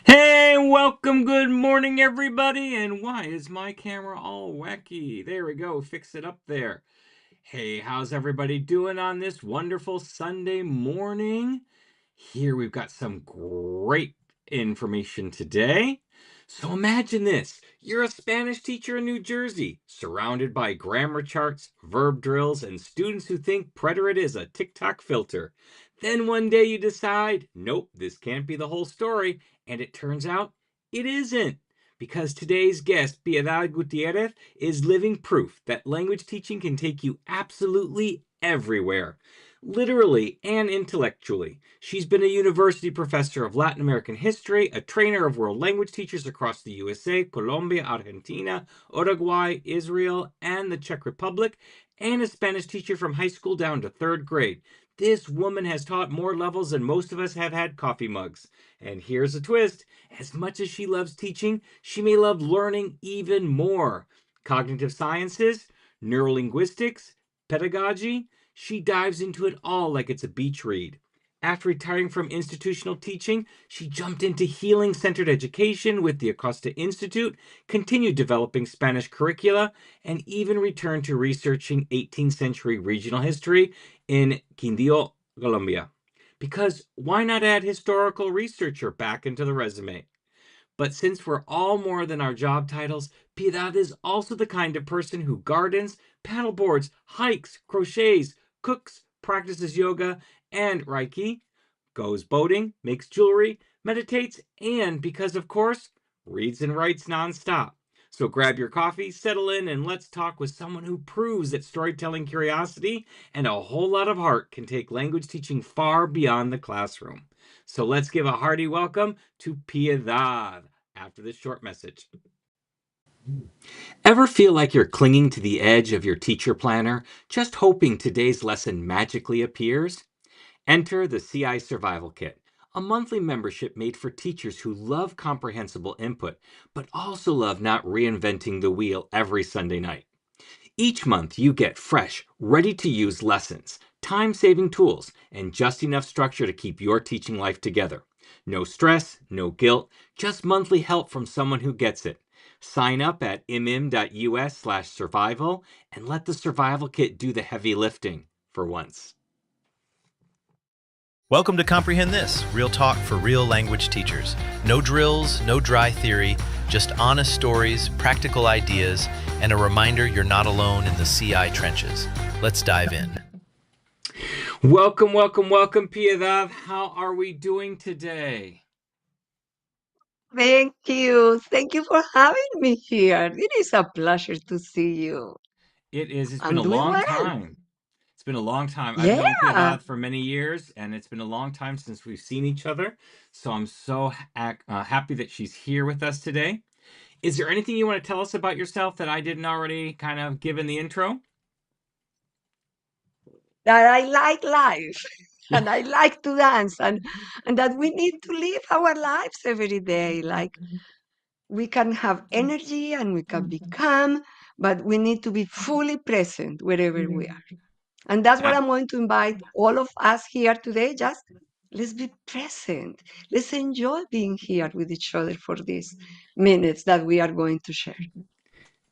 Hey, welcome, good morning, everybody. And why is my camera all wacky? There we go, fix it up there. Hey, how's everybody doing on this wonderful Sunday morning? Here we've got some great information today. So imagine this. You're a Spanish teacher in New Jersey, surrounded by grammar charts, verb drills, and students who think preterite is a TikTok filter. Then one day you decide, nope, this can't be the whole story, and it turns out it isn't. Because today's guest, Piedad Gutiérrez, is living proof that language teaching can take you absolutely everywhere, literally and intellectually. She's been a university professor of Latin American history, a trainer of world language teachers across the USA, Colombia, Argentina, Uruguay, Israel, and the Czech Republic, and a Spanish teacher from high school down to third grade. This woman has taught more levels than most of us have had coffee mugs. And here's a twist. As much as she loves teaching, she may love learning even more. Cognitive sciences, neurolinguistics, pedagogy, she dives into it all like it's a beach read. After retiring from institutional teaching, she jumped into healing-centered education with the Acosta Institute, continued developing Spanish curricula, and even returned to researching 18th century regional history in Quindío, Colombia. Because why not add historical researcher back into the resume? But since we're all more than our job titles, Piedad is also the kind of person who gardens, paddleboards, hikes, crochets, cooks, practices yoga and Reiki, goes boating, makes jewelry, meditates, and because of course, reads and writes nonstop. So grab your coffee, settle in, and let's talk with someone who proves that storytelling curiosity and a whole lot of heart can take language teaching far beyond the classroom. So let's give a hearty welcome to Piedad after this short message. Ever feel like you're clinging to the edge of your teacher planner, just hoping today's lesson magically appears? Enter the CI Survival Kit, a monthly membership made for teachers who love comprehensible input, but also love not reinventing the wheel every Sunday night. Each month, you get fresh, ready to use lessons, time saving tools, and just enough structure to keep your teaching life together. No stress, no guilt, just monthly help from someone who gets it. Sign up at imm.us/survival and let the survival kit do the heavy lifting for once. Welcome to Comprehend This, real talk for real language teachers. No drills, no dry theory, just honest stories, practical ideas, and a reminder you're not alone in the CI trenches. Let's dive in. Welcome, welcome, welcome, Piedad. How are we doing today? Thank you. Thank you for having me here. It is a pleasure to see you. It is. It's been I'm a doing long well. time. It's been a long time. I've known Yeah. Piedad for many years, and it's been a long time since we've seen each other. So I'm so happy that she's here with us today. Is there anything you want to tell us about yourself that I didn't already kind of give in the intro? That I like life and I like to dance and that we need to live our lives every day. Like we can have energy and we can be calm, but we need to be fully present wherever we are. And that's what Ab- I'm going to invite all of us here today. Just let's be present. Let's enjoy being here with each other for these minutes that we are going to share.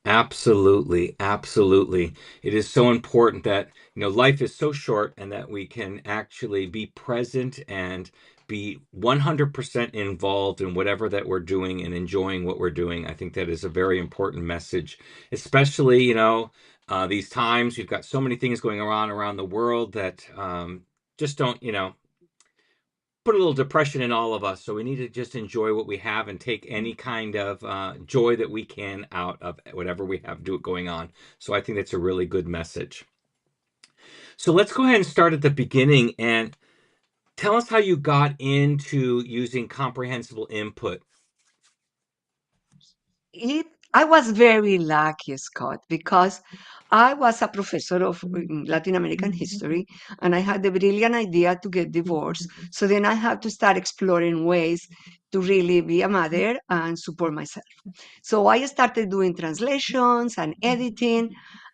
Absolutely, absolutely. It is so important that, life is so short and that we can actually be present and be 100% involved in whatever that we're doing and enjoying what we're doing. I think that is a very important message, especially, these times we've got so many things going on around the world that just don't, put a little depression in all of us. So we need to just enjoy what we have and take any kind of joy that we can out of whatever we have going on. So I think that's a really good message. So let's go ahead and start at the beginning and tell us how you got into using comprehensible input. I was very lucky, Scott, because I was a professor of Latin American history and I had the brilliant idea to get divorced. So then I had to start exploring ways to really be a mother and support myself. So I started doing translations and editing.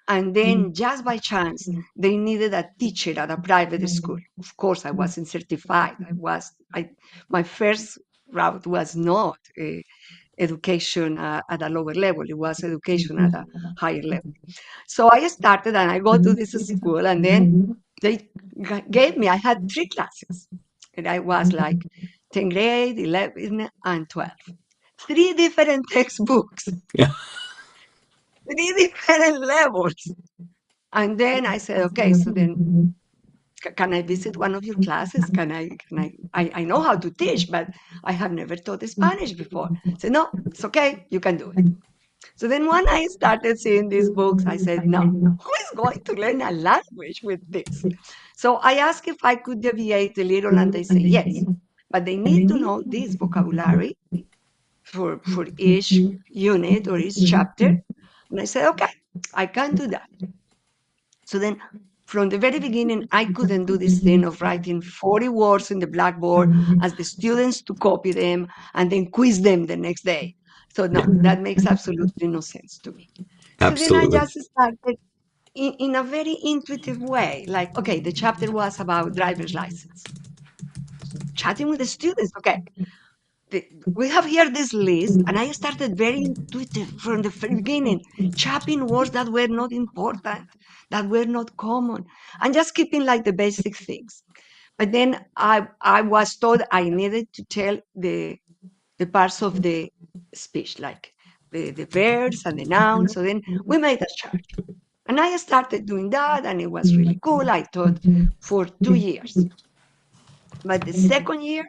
And then just by chance, they needed a teacher at a private school. Of course, I wasn't certified. My first route was not education at a lower level. It was education at a higher level. So I started and I go to this school, and then they gave me, I had three classes. And I was like 10th grade, 11, and 12. Three different textbooks, Yeah. three different levels. And then I said, okay, so then can I visit one of your classes? I know how to teach, but I have never taught Spanish before. I said, no, it's okay, you can do it. So then when I started seeing these books, I said, no, who is going to learn a language with this? So I asked if I could deviate a little, and they say yes. But they need to know this vocabulary for each unit or each chapter. And I said, okay, I can do that. So then from the very beginning, I couldn't do this thing of writing 40 words in the blackboard as the students to copy them and then quiz them the next day. So no, Yeah. that makes absolutely no sense to me. So then I Absolutely. just started in a very intuitive way. Like, okay, the chapter was about driver's license. Chatting with the students, okay, we have here this list, and I started very intuitive from the very beginning, chopping words that were not important, that were not common, and just keeping like the basic things. But then I was told I needed to tell the parts of the speech, like the verbs and the nouns. So then we made a chart. And I started doing that, and it was really cool. I taught for 2 years. But the second year,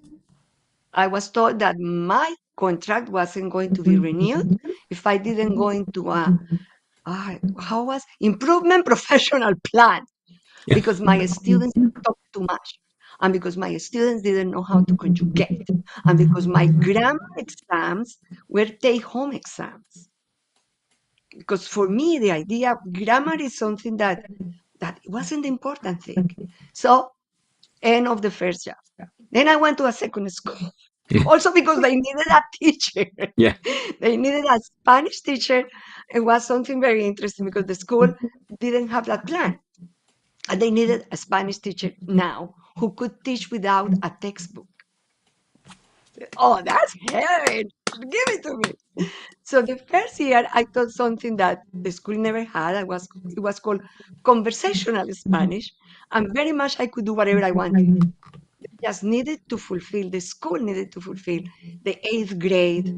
I was told that my contract wasn't going to be renewed if I didn't go into a how was improvement professional plan, Yeah. because my students talked too much, and because my students didn't know how to conjugate, and because my grammar exams were take-home exams. Because for me, the idea of grammar is something that wasn't the important thing. So end of the first job. Then I went to a second school. Also because they needed a teacher. Yeah. They needed a Spanish teacher. It was something very interesting because the school didn't have that plan. And they needed a Spanish teacher now who could teach without a textbook. Oh, that's heaven. Give it to me. So the first year I taught something that the school never had. It was called conversational Spanish. And very much I could do whatever I wanted. Just needed to fulfill, the school needed to fulfill the eighth grade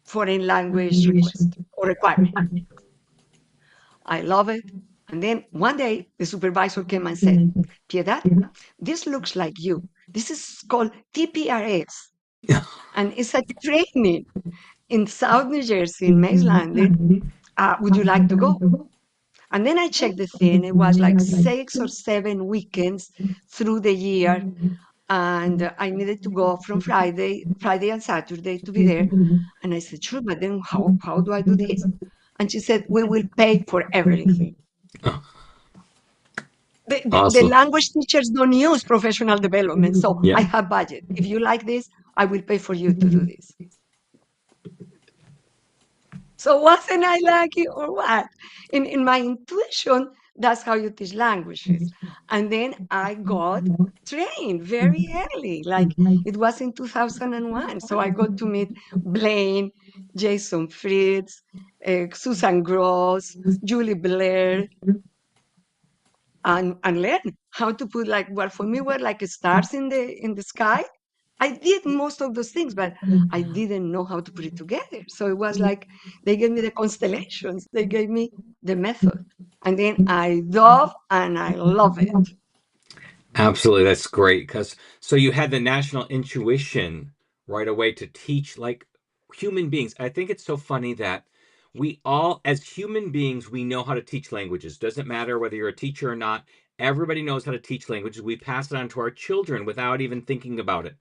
foreign language request or requirement. I love it. And then one day the supervisor came and said, Piedad, this looks like you. This is called TPRS. Yeah. And it's a training in South New Jersey, in Mays Landing. Would you like to go? And then I checked the thing. It was like 6 or 7 weekends through the year, and I needed to go from Friday and Saturday to be there. And I said, sure, but then how do I do this? And she said, we will pay for everything. Oh, The awesome. language teachers don't use professional development, so I Yeah. have budget. If you like this, I will pay for you to do this. So wasn't I lucky or what? In my intuition, that's how you teach languages. And then I got trained very early. Like it was in 2001. So I got to meet Blaine, Jason Fritz, Susan Gross, Julie Blair, and learn how to put like what for me were like stars in the sky. I did most of those things, but I didn't know how to put it together. So it was like they gave me the constellations, they gave me the method, and then I dove and I love it. Absolutely. That's great. Because so you had the national intuition right away to teach like human beings. I think it's so funny that we all, as human beings, we know how to teach languages. Doesn't matter whether you're a teacher or not. Everybody knows how to teach languages. We pass it on to our children without even thinking about it.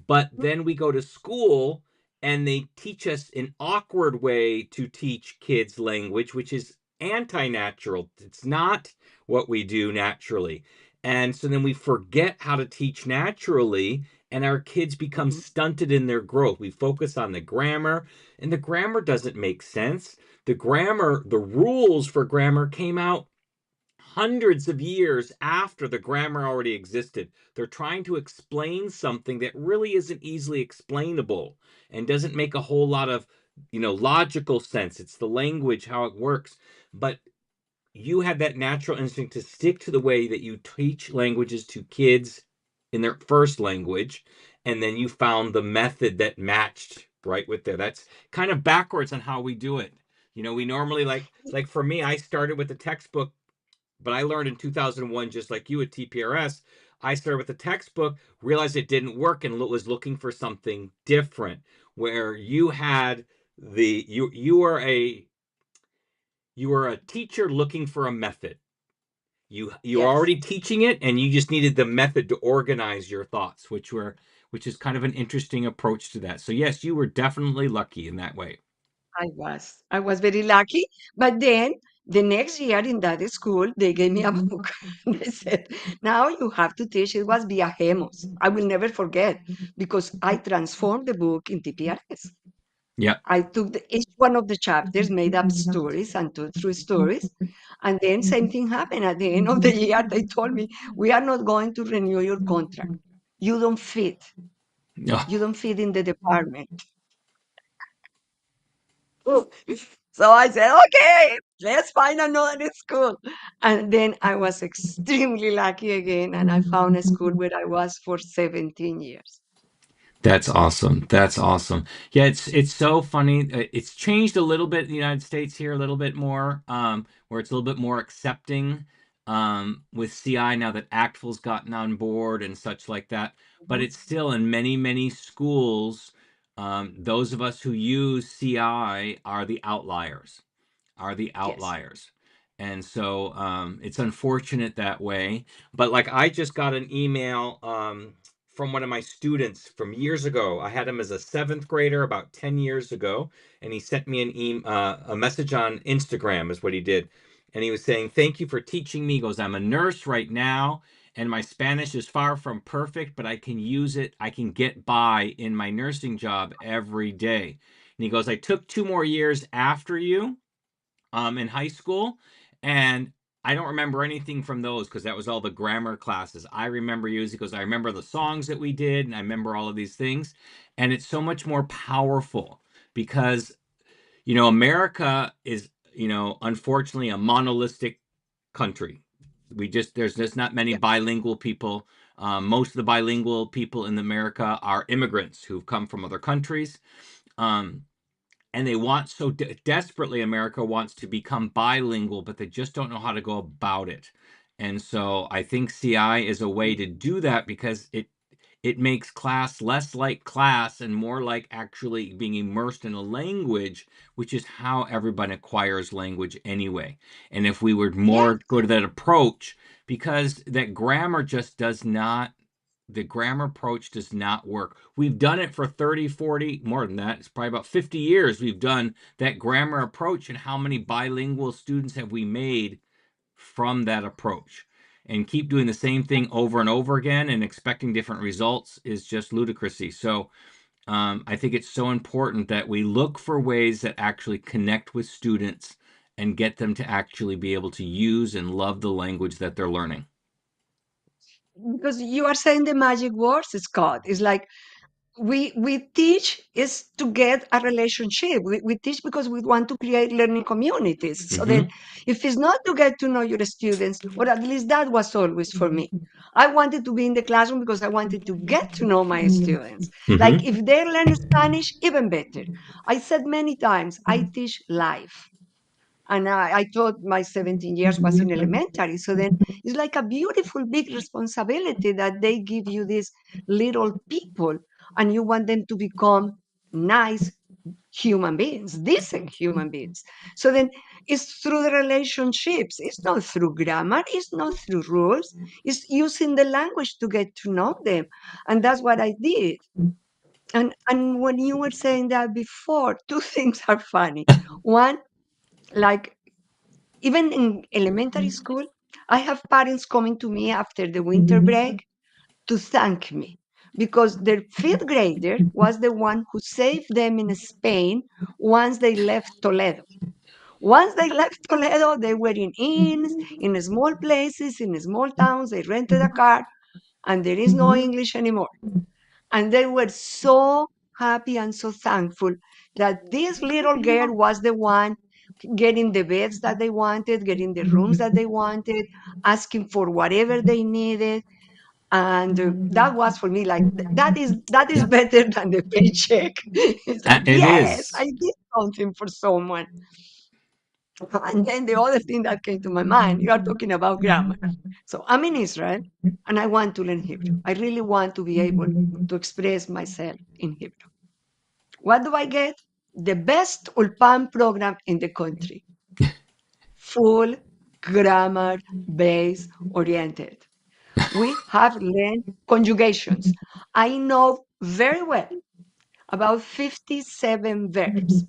But then we go to school and they teach us an awkward way to teach kids language, which is anti-natural. It's not what we do naturally. And so then we forget how to teach naturally, and our kids become Mhm. stunted in their growth. We focus on the grammar, and the grammar doesn't make sense. The rules for grammar came out hundreds of years after the grammar already existed. They're trying to explain something that really isn't easily explainable and doesn't make a whole lot of, logical sense. It's the language, how it works. But you had that natural instinct to stick to the way that you teach languages to kids in their first language, and then you found the method that matched right with there. That's kind of backwards on how we do it. We normally like for me, I started with the textbook, but I learned in 2001, just like you at TPRS. I started with the textbook, realized it didn't work, and was looking for something different. Where you had you were a teacher looking for a method. You were Yes. already teaching it, and you just needed the method to organize your thoughts, which is kind of an interesting approach to that. So yes, you were definitely lucky in that way. I was very lucky. But then the next year in that school, they gave me a book. They said, now you have to teach. It was Viajemos. I will never forget because I transformed the book in TPRS. Yeah. I took each one of the chapters, made up stories and told through stories. And then same thing happened at the end of the year. They told me, we are not going to renew your contract. You don't fit. No. You don't fit in the department. So I said, okay, let's find another school. And then I was extremely lucky again, and I found a school where I was for 17 years. That's awesome. That's awesome. Yeah, it's so funny. It's changed a little bit in the United States here, a little bit more, where it's a little bit more accepting with CI now that ACTFL's gotten on board and such like that. But Mhm. it's still in many, many schools, those of us who use CI are the outliers, are the Yes. outliers. And so it's unfortunate that way. But like I just got an email from one of my students from years ago. I had him as a seventh grader about 10 years ago, and he sent me a message on Instagram, is what he did. And he was saying, "Thank you for teaching me." He goes, "I'm a nurse right now, and my Spanish is far from perfect, but I can use it. I can get by in my nursing job every day." And he goes, "I took 2 more years after you in high school, and I don't remember anything from those because that was all the grammar classes. I remember using because I remember the songs that we did, and I remember all of these things, and it's so much more powerful because America is unfortunately a monolithic country. There's just not many Yeah. bilingual people. Most of the bilingual people in America are immigrants who've come from other countries. Um, and they want so desperately, America wants to become bilingual, but they just don't know how to go about it. And so I think CI is a way to do that because it makes class less like class and more like actually being immersed in a language, which is how everybody acquires language anyway. And if we would Yes. more go to that approach, because that grammar just does not, the grammar approach does not work. We've done it for 30, 40, more than that. It's probably about 50 years we've done that grammar approach. And how many bilingual students have we made from that approach? And keep doing the same thing over and over again and expecting different results is just ludicrousy. So I think it's so important that we look for ways that actually connect with students and get them to actually be able to use and love the language that they're learning. Because you are saying the magic words, Scott. It's like we teach is to get a relationship. We teach because we want to create learning communities. So Mm-hmm. then if it's not to get to know your students, or at least that was always for me. I wanted to be in the classroom because I wanted to get to know my students. Like Mm-hmm. if they learn Spanish, even better. I said many times, I teach life. And I thought my 17 years was in elementary. So then it's like a beautiful big responsibility that they give you these little people and you want them to become nice human beings, decent human beings. So then it's through the relationships. It's not through grammar. It's not through rules. It's using the language to get to know them. And that's what I did. And when you were saying that before, two things are funny. One, like even in elementary school, I have parents coming to me after the winter break to thank me because their fifth grader was the one who saved them in Spain once they left Toledo. Once they left Toledo, they were in inns, in small places, in small towns. They rented a car, and there is no English anymore. And they were so happy and so thankful that this little girl was the one getting the beds that they wanted, getting the rooms that they wanted, asking for whatever they needed. And that was for me like that is Yeah, better than the paycheck. It's like, it yes, is. I did something for someone. And then the other thing that came to my mind, you are talking about grammar. So I'm in Israel and I want to learn Hebrew. I really want to be able to express myself in Hebrew. What do I get? The best Ulpan program in the country, full grammar base oriented. We have learned conjugations. I know very well about 57 verbs.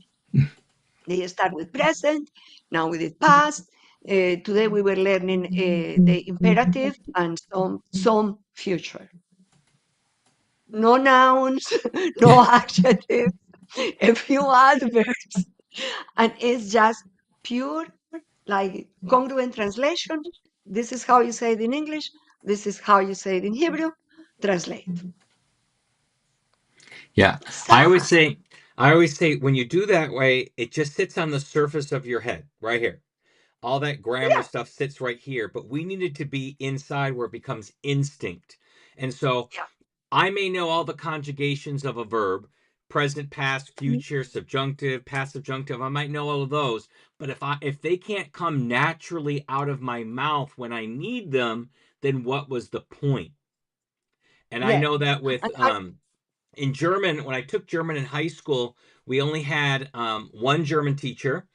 They start with present, now with the past. Today we were learning the imperative and some future. No nouns, no adjectives, a few adverbs, and it's just pure like congruent translation. This is how you say it in English. This is how you say it in Hebrew. Translate. Yeah. I always Sad. say, I always say when you do that way, it just sits on the surface of your head, right here. All that grammar Yeah, stuff sits right here, but we need it to be inside where it becomes instinct. And so yeah. I may know all the conjugations of a verb, present, past, Mhm. future, subjunctive, past subjunctive. I might know all of those, but if they can't come naturally out of my mouth when I need them, then what was the point? And I Yeah. know that with And in German, when I took German in high school, we only had one German teacher,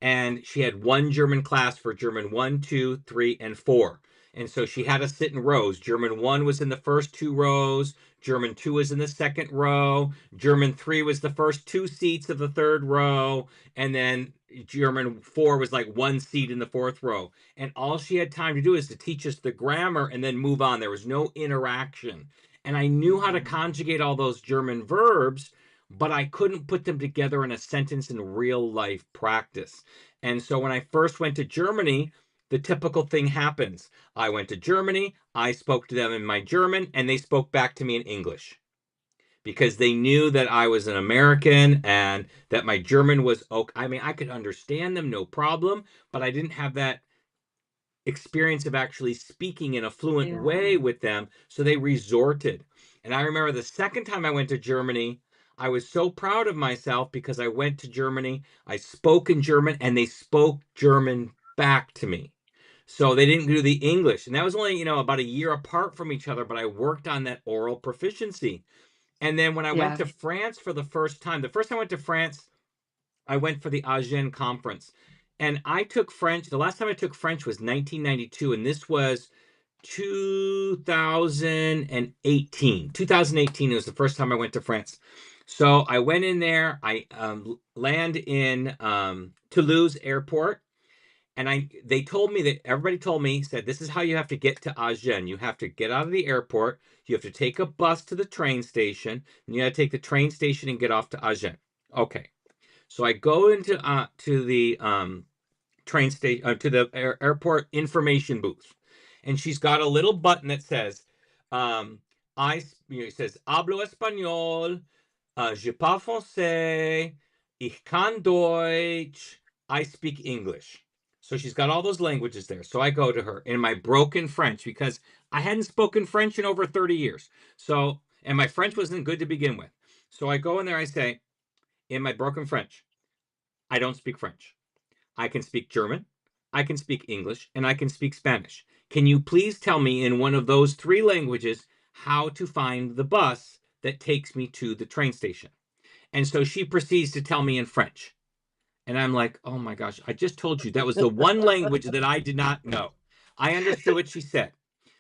and she had one German class for German 1, 2, 3, and 4. And so she had us sit in rows. German 1 was in the first two rows, German 2 was in the second row, German 3 was the first two seats of the third row, and then German 4 was like one seat in the fourth row. And all she had time to do is to teach us the grammar and then move on. There was no interaction, and I knew how to conjugate all those German verbs, but I couldn't put them together in a sentence in real life practice. And so when I first went to Germany, the typical thing happens. I went to Germany, I spoke to them in my German, and they spoke back to me in English because they knew that I was an American and that my German was okay. I mean, I could understand them, no problem, but I didn't have that experience of actually speaking in a fluent yeah, way with them. So they resorted. And I remember the second time I went to Germany, I was so proud of myself because I went to Germany, I spoke in German, and they spoke German back to me. So they didn't do the English. And that was only, about a year apart from each other, but I worked on that oral proficiency. And then when I went yeah, to France for the first time I went to France, I went for the Agen conference. And I took French. The last time I took French was 1992, and this was 2018. 2018 was the first time I went to France. So I went in there. I land in Toulouse Airport, and they told me that everybody told me said this is how you have to get to Agen. You have to get out of the airport. You have to take a bus to the train station, and you have to take the train station and get off to Agen. Okay. So I go into to the train station to the airport information booth, and she's got a little button that says, um, it says "Hablo español, je parle français, ich kann Deutsch, I speak English." So she's got all those languages there. So I go to her in my broken French because I hadn't spoken French in over 30 years. So, and my French wasn't good to begin with. So I go in there, I say, in my broken French, I don't speak French. I can speak German, I can speak English, and I can speak Spanish. Can you please tell me in one of those three languages how to find the bus that takes me to the train station? And so she proceeds to tell me in French. And I'm like, oh my gosh, I just told you that was the one language that I did not know. I understood what she said.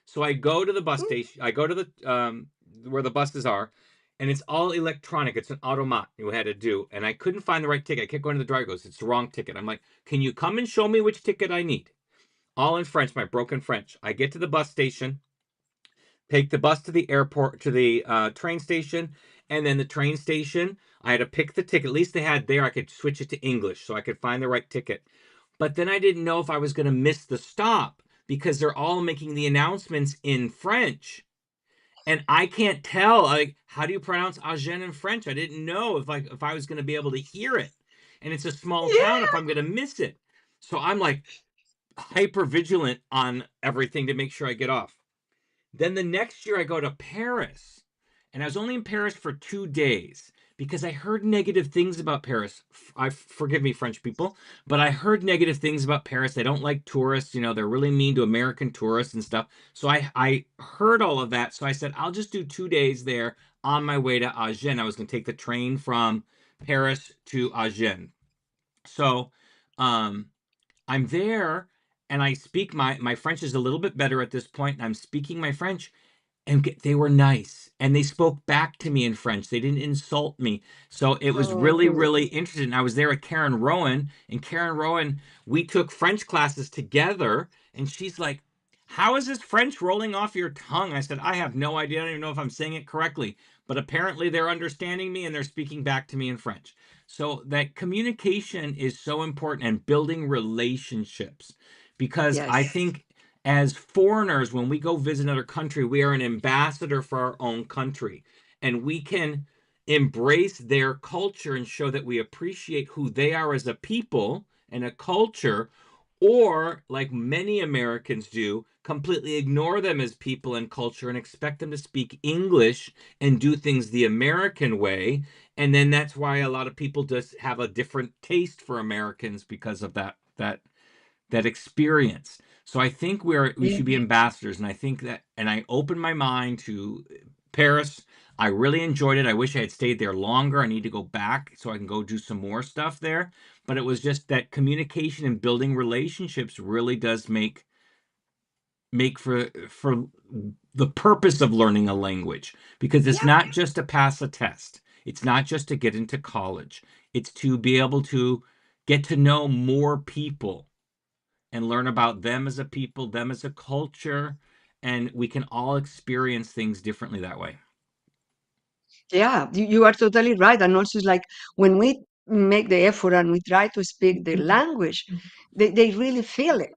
So I go to the bus station. I go to the where the buses are, and it's all electronic. It's an automat you had to do, and I couldn't find the right ticket. I kept going to the driver. Goes, it's the wrong ticket. I'm like, can you come and show me which ticket I need? All in French, my broken French. I get to the bus station, take the bus to the airport, to the train station, and then the train station. I had to pick the ticket. At least they had there. I could switch it to English, so I could find the right ticket. But then I didn't know if I was going to miss the stop because they're all making the announcements in French. And I can't tell, like, how do you pronounce Agen in French? I didn't know if I was going to be able to hear it. And it's a small town, if Yeah. I'm going to miss it. So I'm like hyper vigilant on everything to make sure I get off. Then the next year I go to Paris, and I was only in Paris for 2 days because I heard negative things about Paris. I forgive me, French people, but I heard negative things about Paris. They don't like tourists. You know, they're really mean to American tourists and stuff. So I heard all of that. So I said I'll just do 2 days there on my way to Agen. I was going to take the train from Paris to Agen. So um, I'm there and I speak my French is a little bit better at this point, and I'm speaking my French, and they were nice and they spoke back to me in French. They didn't insult me. So it was Oh, really, good. really interesting. I was there with Karen Rowan, and Karen Rowan, we took French classes together, and she's like, how is this French rolling off your tongue? I said, I have no idea. I don't even know if I'm saying it correctly, but apparently they're understanding me and they're speaking back to me in French. So that communication is so important, and building relationships, because I Yes. think as foreigners, when we go visit another country, we are an ambassador for our own country, and we can embrace their culture and show that we appreciate who they are as a people and a culture, or like many Americans do, completely ignore them as people and culture and expect them to speak English and do things the American way. And then that's why a lot of people just have a different taste for Americans because of that experience. So I think we Yeah. should be ambassadors, and I think that, and I opened my mind to Paris. I really enjoyed it. I wish I had stayed there longer. I need to go back so I can go do some more stuff there. But it was just that communication and building relationships really does make for the purpose of learning a language, because it's Yeah. not just to pass a test. It's not just to get into college. It's to be able to get to know more people and learn about them as a people, them as a culture, and we can all experience things differently that way. Yeah, you are totally right. And also, it's like when we make the effort and we try to speak the language, they really feel it.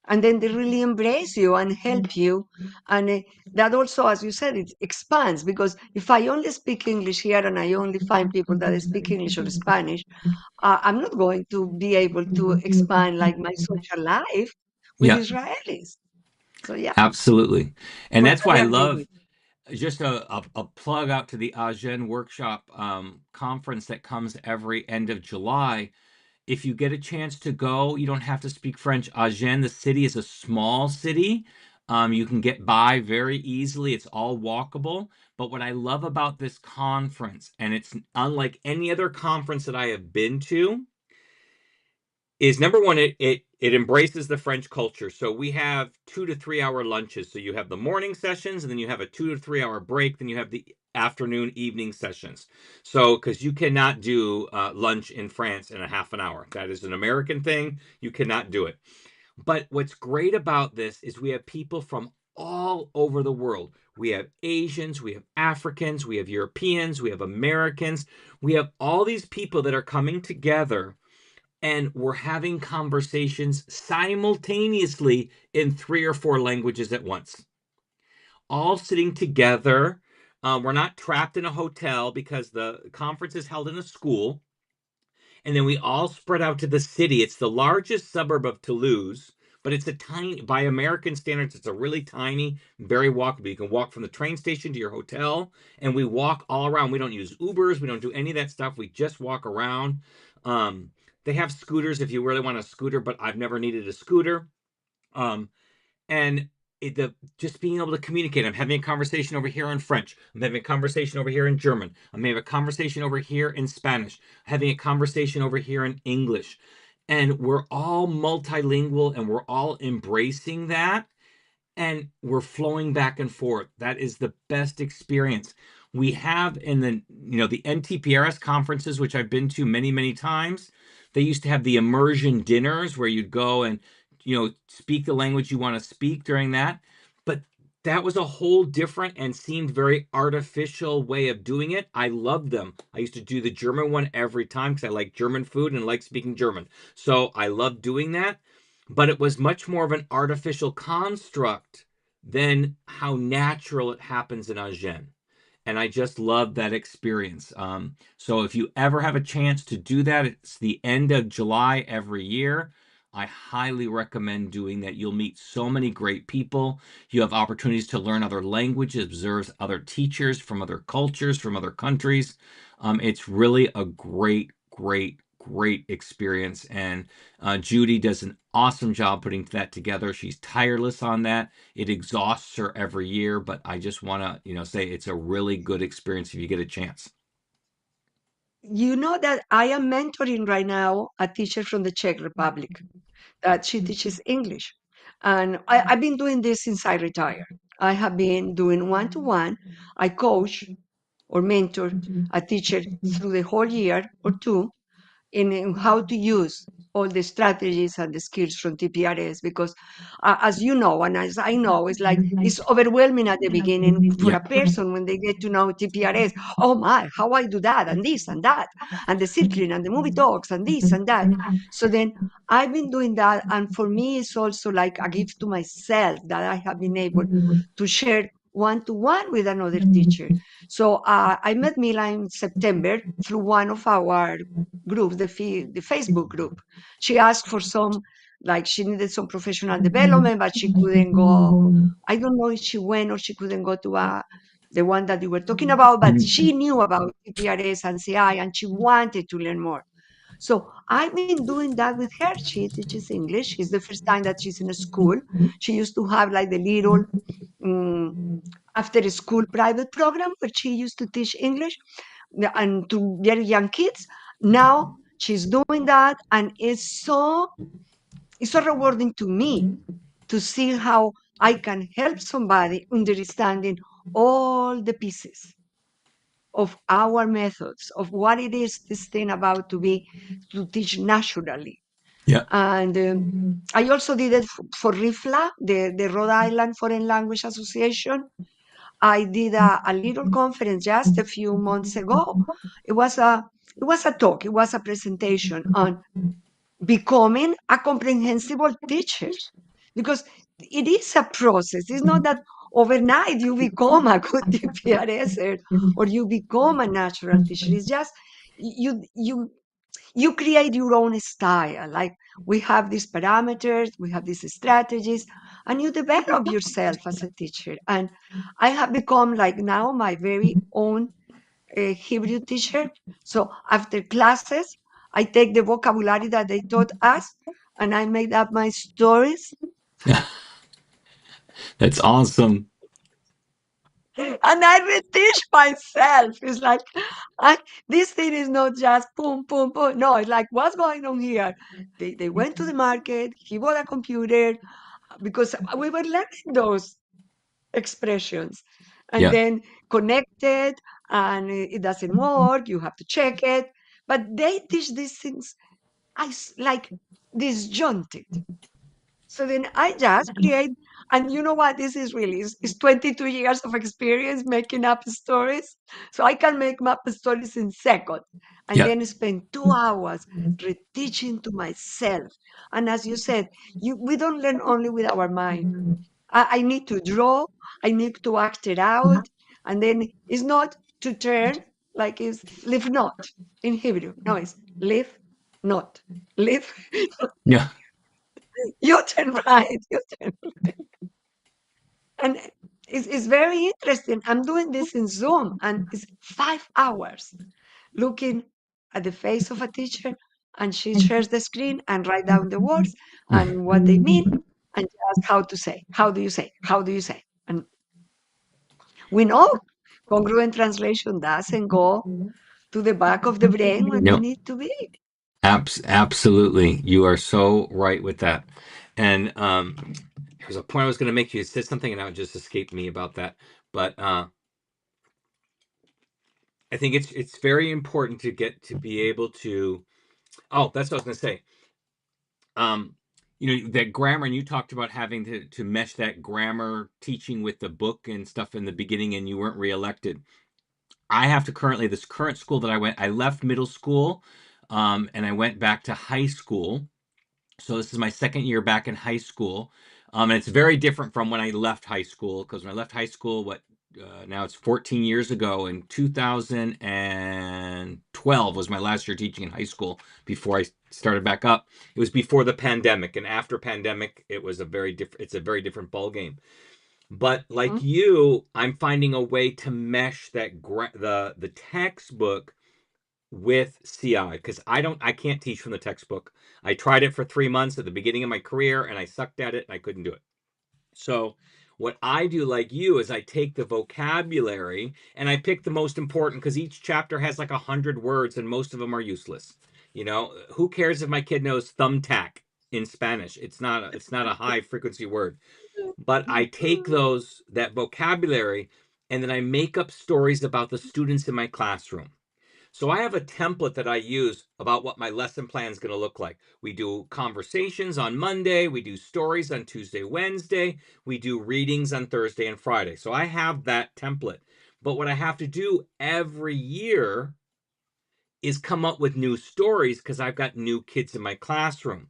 And then they really embrace you and help you. And that also, as you said, it expands, because if I only speak English here and I only find people that speak English or Spanish, I'm not going to be able to expand like my social life with Yeah, Israelis. So, yeah, absolutely. And that's why totally I agree love with just a plug out to the Agen workshop conference that comes every end of July. If you get a chance to go, you don't have to speak French. Agen, the city, is a small city. You can get by very easily. It's all walkable. But what I love about this conference, and it's unlike any other conference that I have been to, is number one, it embraces the French culture. So we have 2 to 3 hour lunches. So you have the morning sessions, and then you have a 2 to 3 hour break. Then you have the afternoon, evening sessions. So because you cannot do lunch in France in a half an hour, that is an American thing. You cannot do it. But what's great about this is we have people from all over the world. We have Asians, we have Africans, we have Europeans, we have Americans. We have all these people that are coming together, and we're having conversations simultaneously in 3 or 4 languages at once, all sitting together. We're not trapped in a hotel because the conference is held in a school, and then we all spread out to the city. It's the largest suburb of Toulouse, but it's a tiny, by American standards, it's a really tiny, very walkable. You can walk from the train station to your hotel, and we walk all around. We don't use Ubers, we don't do any of that stuff. We just walk around. Um, they have scooters if you really want a scooter, but I've never needed a scooter. Um, and just being able to communicate. I'm having a conversation over here in French. I'm having a conversation over here in German. I'm having a conversation over here in Spanish. Having a conversation over here in English. And we're all multilingual, and we're all embracing that, and we're flowing back and forth. That is the best experience we have in the NTPRS conferences, which I've been to many, many times. They used to have the immersion dinners where you'd go and speak the language you want to speak during that. But that was a whole different and seemed very artificial way of doing it. I loved them. I used to do the German one every time because I like German food and like speaking German. So I loved doing that. But it was much more of an artificial construct than how natural it happens in Agen. And I just love that experience. So if you ever have a chance to do that, it's the end of July every year. I highly recommend doing that. You'll meet so many great people. You have opportunities to learn other languages, observe other teachers from other cultures, from other countries. It's really a great, great, great experience. And Judy does an awesome job putting that together. She's tireless on that. It exhausts her every year, but I just want to, say it's a really good experience if you get a chance. You know that I am mentoring right now a teacher from the Czech Republic that she teaches English. And I've been doing this since I retired. I have been doing one to one. I coach or mentor a teacher through the whole year or two in how to use all the strategies and the skills from TPRS because, as you know, and as I know, it's overwhelming at the beginning for Yeah. a person when they get to know TPRS. Oh my, how I do that and this and that, and the circling and the movie talks and this and that. So then I've been doing that, and for me, it's also like a gift to myself that I have been able to share one to one with another teacher. So I met Mila in September through one of our group, the Facebook group. She asked for some, like she needed some professional development, but she couldn't go. I don't know if she went or she couldn't go to the one that you were talking about, but she knew about TPRS and CI and she wanted to learn more. So I've been doing that with her. She teaches English. It's the first time that she's in a school. She used to have like the little um, after school private program where she used to teach English and to very young kids. Now she's doing that, and it's so rewarding to me to see how I can help somebody understanding all the pieces of our methods of what it is this thing about to teach naturally. Yeah. And I also did it for RIFLA, the Rhode Island Foreign Language Association. I did a little conference just a few months ago. It was a it was a talk, it was a presentation on becoming a comprehensible teacher because it is a process. It's not that overnight you become a good TPRSer or you become a natural teacher. It's just you create your own style. Like we have these parameters, we have these strategies, and you develop yourself as a teacher. And I have become like now my very own Hebrew teacher. So after classes, I take the vocabulary that they taught us and I make up my stories. That's awesome. And I reteach myself. It's like I, this thing is not just boom, boom, boom. No, it's like what's going on here? They went to the market. He bought a computer because we were learning those expressions, and Yeah. then connected, and it doesn't work. You have to check it. But they teach these things like disjointed. So then I just create, and you know what? This is really is 22 years of experience making up stories. So I can make up stories in seconds and Yeah. then spend 2 hours reteaching to myself. And as you said, we don't learn only with our mind. I need to draw, I need to act it out, and then it's not to turn like it's live not in Hebrew. No, it's live not. Live. Yeah. You turn right. You turn. And it's very interesting. I'm doing this in Zoom, and it's 5 hours looking at the face of a teacher, and she shares the screen and write down the words and what they mean, and just how to say. How do you say? How do you say? And we know congruent translation doesn't go to the back of the brain when we No. need to be. Absolutely. You are so right with that. And there was a point I was going to make. You said something, and now it just escaped me about that. But I think it's very important to get to be able to. Oh, that's what I was going to say. Um, that grammar, and you talked about having to mesh that grammar teaching with the book and stuff in the beginning, and you weren't reelected. I have to currently, this current school that I left middle school, and I went back to high school. So this is my second year back in high school. And it's very different from when I left high school, because when I left high school, now it's 14 years ago, in 2012 was my last year teaching in high school before I started back up. It was before the pandemic, and after pandemic, it's a very different ball game. But like Mhm. you, I'm finding a way to mesh the textbook with CI, because I can't teach from the textbook. I tried it for 3 months at the beginning of my career, and I sucked at it and I couldn't do it. So what I do, like you, is I take the vocabulary and I pick the most important, because each chapter has like 100 words and most of them are useless. Who cares if my kid knows thumbtack in Spanish? It's not a high frequency word. But I take that vocabulary, and then I make up stories about the students in my classroom. So I have a template that I use about what my lesson plan is going to look like. We do conversations on Monday, we do stories on Tuesday, Wednesday, we do readings on Thursday and Friday. So I have that template. But what I have to do every year is come up with new stories, because I've got new kids in my classroom.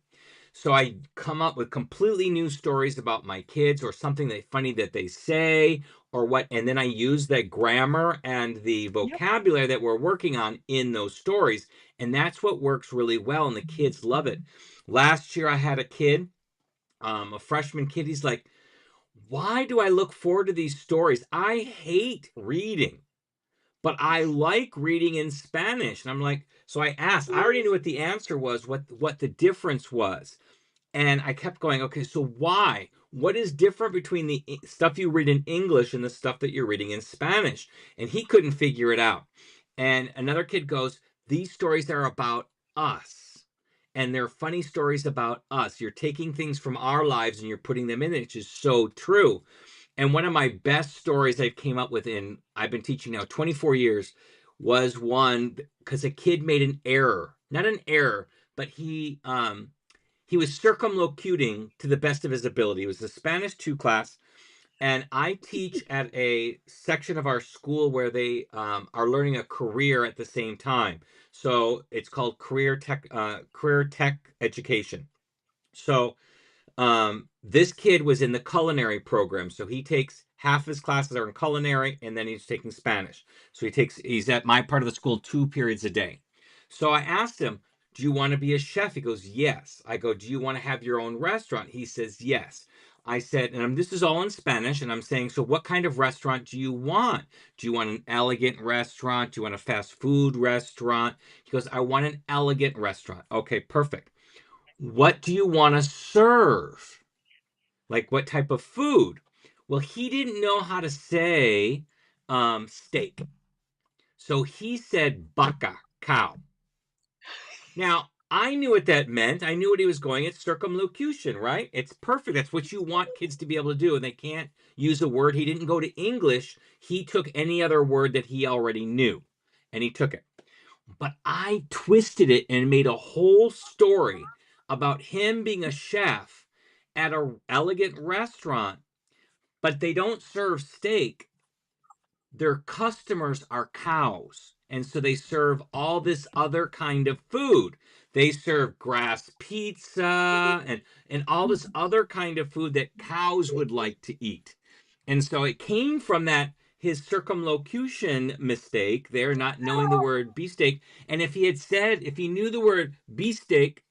So I come up with completely new stories about my kids, or something funny that they say, or what, and then I use the grammar and the Yep. vocabulary that we're working on in those stories, and that's what works really well, and the kids love it. Last year I had a kid, a freshman kid. He's like, "Why do I look forward to these stories? I hate reading, but I like reading in Spanish." And I'm like, so I asked. I already knew what the answer was, what the difference was. And I kept going, okay, so why? What is different between the stuff you read in English and the stuff that you're reading in Spanish? And he couldn't figure it out. And another kid goes, "These stories are about us. And they're funny stories about us. You're taking things from our lives and you're putting them in it," which is so true. And one of my best stories I've came up with, I've been teaching now 24 years, was one because a kid made an error. Not an error, but he was circumlocuting to the best of his ability. It was the Spanish 2 class, and I teach at a section of our school where they are learning a career at the same time. So it's called career tech education. So this kid was in the culinary program, so he takes half his classes are in culinary, and then he's taking Spanish. So he's at my part of the school 2 periods a day. So I asked him, "Do you want to be a chef?" He goes, "Yes." I go, "Do you want to have your own restaurant?" He says, "Yes." I said, and this is all in Spanish, and I'm saying, "So what kind of restaurant do you want? Do you want an elegant restaurant? Do you want a fast food restaurant?" He goes, "I want an elegant restaurant." Okay, perfect. "What do you want to serve? Like, what type of food?" Well, he didn't know how to say steak. So he said vaca, cow. Now, I knew what that meant. I knew what he was going. It's circumlocution, right? It's perfect. That's what you want kids to be able to do. And they can't use a word. He didn't go to English. He took any other word that he already knew, and he took it. But I twisted it and made a whole story about him being a chef at a elegant restaurant, but they don't serve steak. Their customers are cows. And so they serve all this other kind of food. They serve grass pizza and all this other kind of food that cows would like to eat. And so it came from that, his circumlocution mistake there, not knowing the word beefsteak. And if he knew the word beefsteak,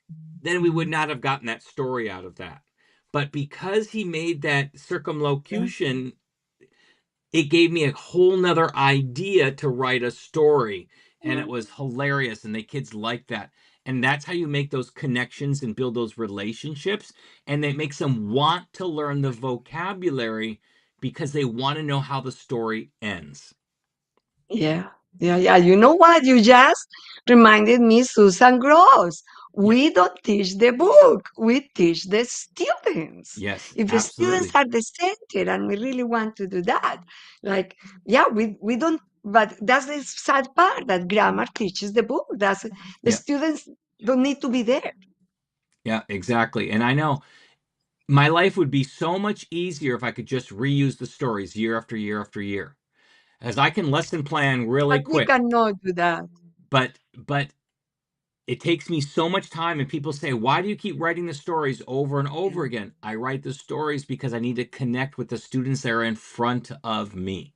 then we would not have gotten that story out of that. But because he made that circumlocution, it gave me a whole nother idea to write a story, and it was hilarious, and the kids liked that. And that's how you make those connections and build those relationships, and it makes them want to learn the vocabulary because they want to know how the story ends. Yeah, yeah, yeah. You know what? You just reminded me, Susan Gross. Yeah. We don't teach the book, we teach the students. Yes, If the students absolutely. are the center, and we really want to do that, like, yeah, we don't, but that's the sad part that grammar teaches the book. That's the Yeah. students don't need to be there. Yeah, exactly. And I know my life would be so much easier if I could just reuse the stories year after year after year, as I can lesson plan really But we quick. cannot do that. But it takes me so much time, and people say, why do you keep writing the stories over and Yeah. over again? I write the stories because I need to connect with the students that are in front of me.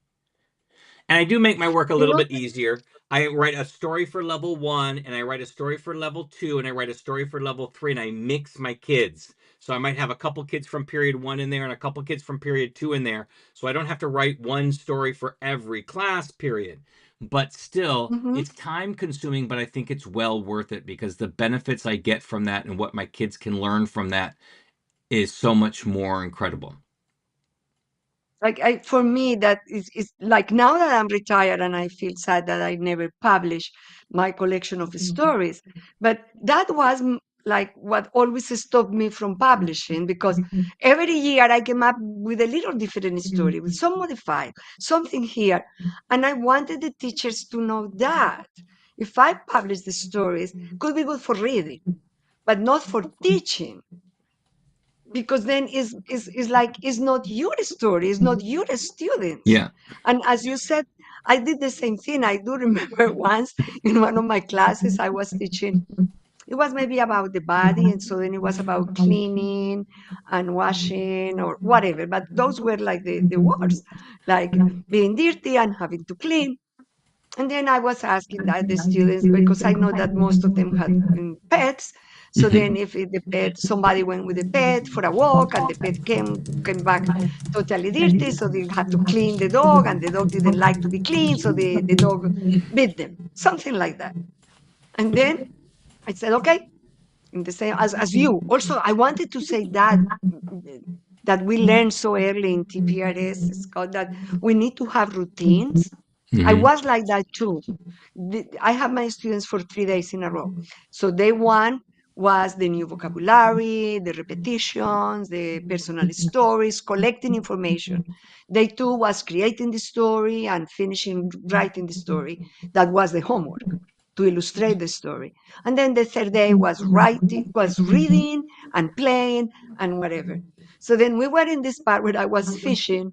And I do make my work a You little know, bit easier. I write a story for level 1, and I write a story for level 2, and I write a story for level 3, and I mix my kids. So I might have a couple kids from period 1 in there and a couple kids from period 2 in there. So I don't have to write one story for every class period. But still, mhm. it's time consuming, but I think it's well worth it because the benefits I get from that and what my kids can learn from that is so much more incredible. Like for me, that is like now that I'm retired and I feel sad that I never published my collection of stories. But that was like what always stopped me from publishing, because every year I came up with a little different story, with some modified, something here. And I wanted the teachers to know that if I publish the stories, could be good for reading, but not for teaching, because then is like it's not your story, it's not your students. Yeah. And as you said, I did the same thing. I do remember once in one of my classes I was teaching, it was maybe about the body, and so then it was about cleaning and washing or whatever, but those were like the words, like being dirty and having to clean. And then I was asking that the students, because I know that most of them had pets. So then, Mhm. if the pet, somebody went with the pet for a walk, and the pet came back totally dirty, so they had to clean the dog, and the dog didn't like to be clean, so the dog bit them, something like that. And then I said, okay, in the same as you. Also, I wanted to say that that we learned so early in TPRS, Scott, that we need to have routines. I Mhm. was like that too. I have my students for 3 days in a row. So day one was the new vocabulary, the repetitions, the personal stories, collecting information. Day two was creating the story and finishing writing the story. That was the homework, to illustrate the story. And then the third day was writing, was reading and playing and whatever. So then we were in this part where I was fishing,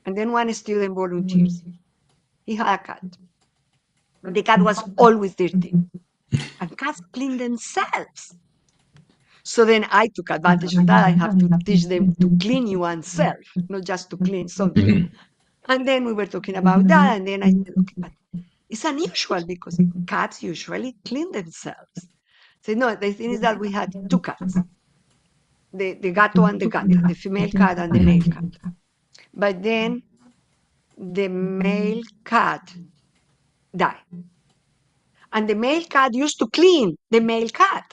and then one student volunteers. He had a cat. The cat was always dirty, and cats clean themselves. So then I took advantage of that. I have to teach them to clean you oneself, not just to clean something. Mhm. And then we were talking about that. And then I said, okay, but it's unusual because cats usually clean themselves. So no, the thing is that we had two cats, the gato and the gata, the female cat and the male cat. But then the male cat died. And the male cat used to clean the male cat.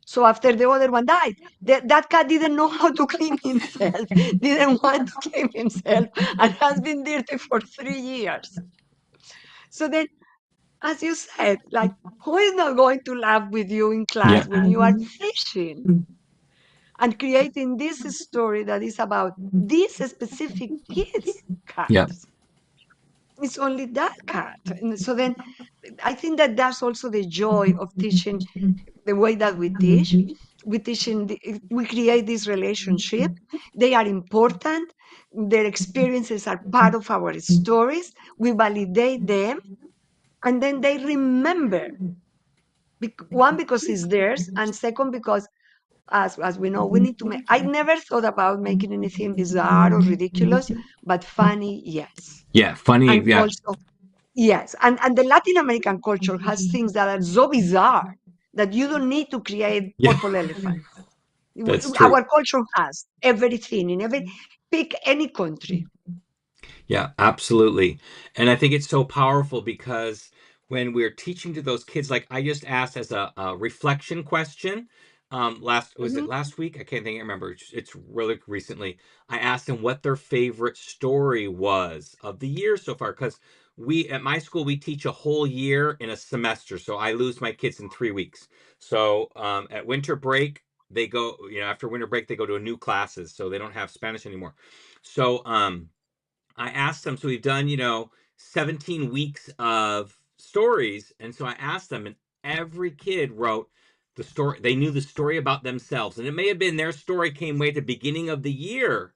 So after the other one died, that cat didn't know how to clean himself, didn't want to clean himself, and has been dirty for 3 years. So then, as you said, like, who is not going to laugh with you in class Yeah. when you are fishing and creating this story that is about this specific kid's Yeah. cat? It's only that cat. And so then I think that that's also the joy of teaching the way that we teach. We create this relationship. They are important. Their experiences are part of our stories. We validate them, and then they remember. One, because it's theirs, and second, because as we know, we need to make. I never thought about making anything bizarre or ridiculous, but funny, yes. Yeah. Funny. And Yeah. also, yes, and the Latin American culture has things that are so bizarre that you don't need to create Yeah. purple elephants. That's true. Our culture has everything in every, pick any country. Yeah, absolutely. And I think it's so powerful because when we're teaching to those kids, like I just asked as a reflection question, was it Mhm. last week? I can't think, I remember. It's really recently. I asked them what their favorite story was of the year so far. Because we at my school we teach a whole year in a semester. So I lose my kids in 3 weeks. So at winter break, they go, after winter break, they go to a new classes. So they don't have Spanish anymore. So I asked them, so we've done, 17 weeks of stories. And so I asked them, and every kid wrote the story. They knew the story about themselves, and it may have been their story came way at the beginning of the year,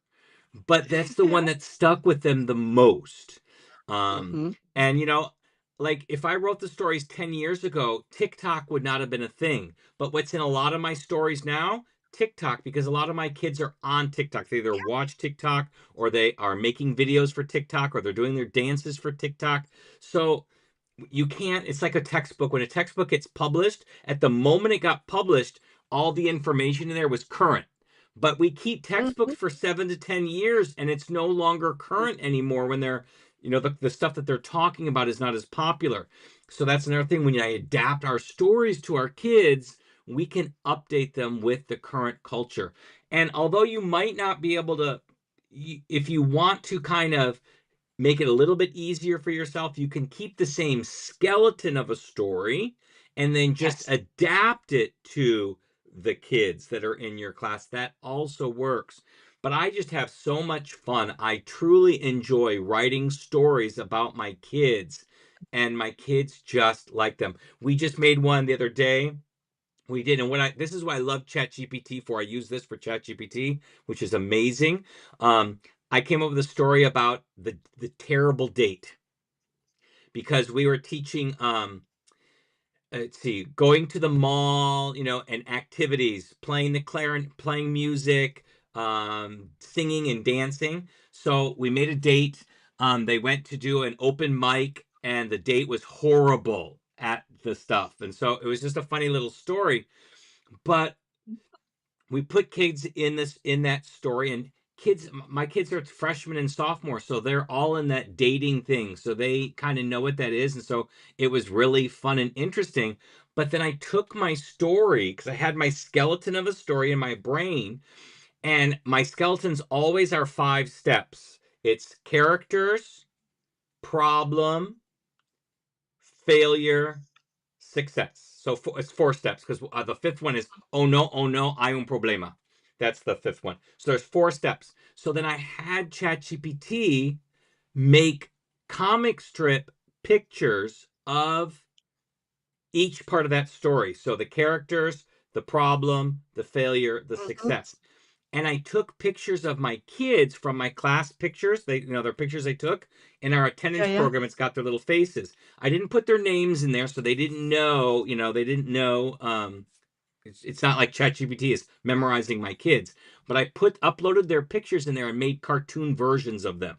but that's the one Yeah. that stuck with them the most. Um, Hmm. and you know, like if I wrote the stories 10 years ago, TikTok would not have been a thing. But what's in a lot of my stories now, TikTok, because a lot of my kids are on TikTok. They either watch TikTok or they are making videos for TikTok or they're doing their dances for TikTok. So you can't, it's like a textbook. When a textbook gets published, at the moment it got published, all the information in there was current. But we keep textbooks Hmm. for 7 to 10 years and it's no longer current anymore when they're, the stuff that they're talking about is not as popular. So that's another thing. When I adapt our stories to our kids, we can update them with the current culture. And although you might not be able to, if you want to kind of make it a little bit easier for yourself, you can keep the same skeleton of a story and then just Yes. adapt it to the kids that are in your class. That also works. But I just have so much fun. I truly enjoy writing stories about my kids, and my kids just like them. We just made one the other day. We did, and this is what I love ChatGPT for. I use this for ChatGPT, which is amazing. Um, I came up with a story about the terrible date because we were teaching. Let's see, going to the mall, and activities, playing the clarinet, playing music, singing and dancing. So we made a date. They went to do an open mic, and the date was horrible at the stuff, and so it was just a funny little story. But we put kids in that story, and my kids are freshmen and sophomores, so they're all in that dating thing, so they kind of know what that is, and so it was really fun and interesting. But then I took my story because I had my skeleton of a story in my brain, and my skeletons always are 5 steps. It's characters, problem, failure, success. So it's 4 steps because the fifth one is oh no, hay un problema. That's the fifth one. So there's 4 steps. So then I had ChatGPT make comic strip pictures of each part of that story. So the characters, the problem, the failure, the Hmm. success. And I took pictures of my kids from my class pictures. They're pictures they took in our Yeah, attendance yeah. program. It's got their little faces. I didn't put their names in there, so they didn't know. They didn't know. It's not like ChatGPT is memorizing my kids, but I uploaded their pictures in there and made cartoon versions of them,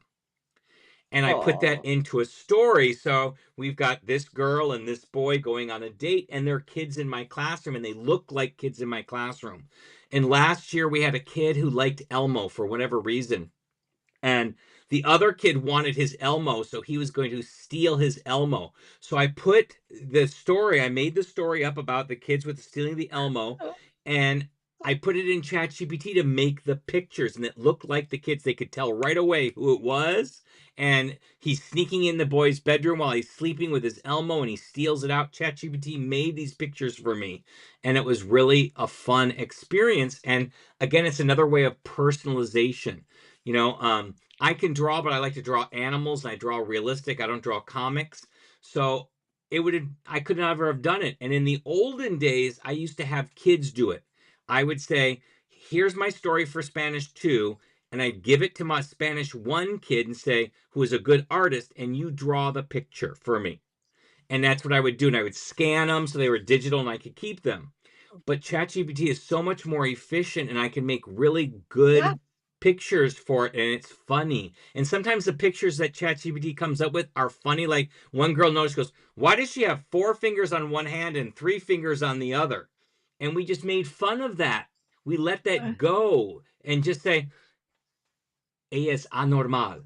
and I put that Oh. into a story. So we've got this girl and this boy going on a date, and they're kids in my classroom, and they look like kids in my classroom. And last year we had a kid who liked Elmo for whatever reason, and the other kid wanted his Elmo, so he was going to steal his Elmo. So I made the story up about the kids with stealing the Elmo, and I put it in ChatGPT to make the pictures, and it looked like the kids. They could tell right away who it was. And he's sneaking in the boy's bedroom while he's sleeping with his Elmo, and he steals it out. ChatGPT made these pictures for me, and it was really a fun experience. And again, it's another way of personalization. I can draw, but I like to draw animals and I draw realistic. I don't draw comics. So I could never have done it. And in the olden days, I used to have kids do it. I would say, here's my story for Spanish 2. And I'd give it to my Spanish 1 kid and say, who is a good artist, and you draw the picture for me. And that's what I would do. And I would scan them so they were digital and I could keep them. But ChatGPT is so much more efficient and I can make really Yeah. good pictures for it, and it's funny. And sometimes the pictures that ChatGPT comes up with are funny. Like one girl noticed, goes, why does she have 4 fingers on one hand and 3 fingers on the other? And we just made fun of that. We let that go and just say, ella es anormal.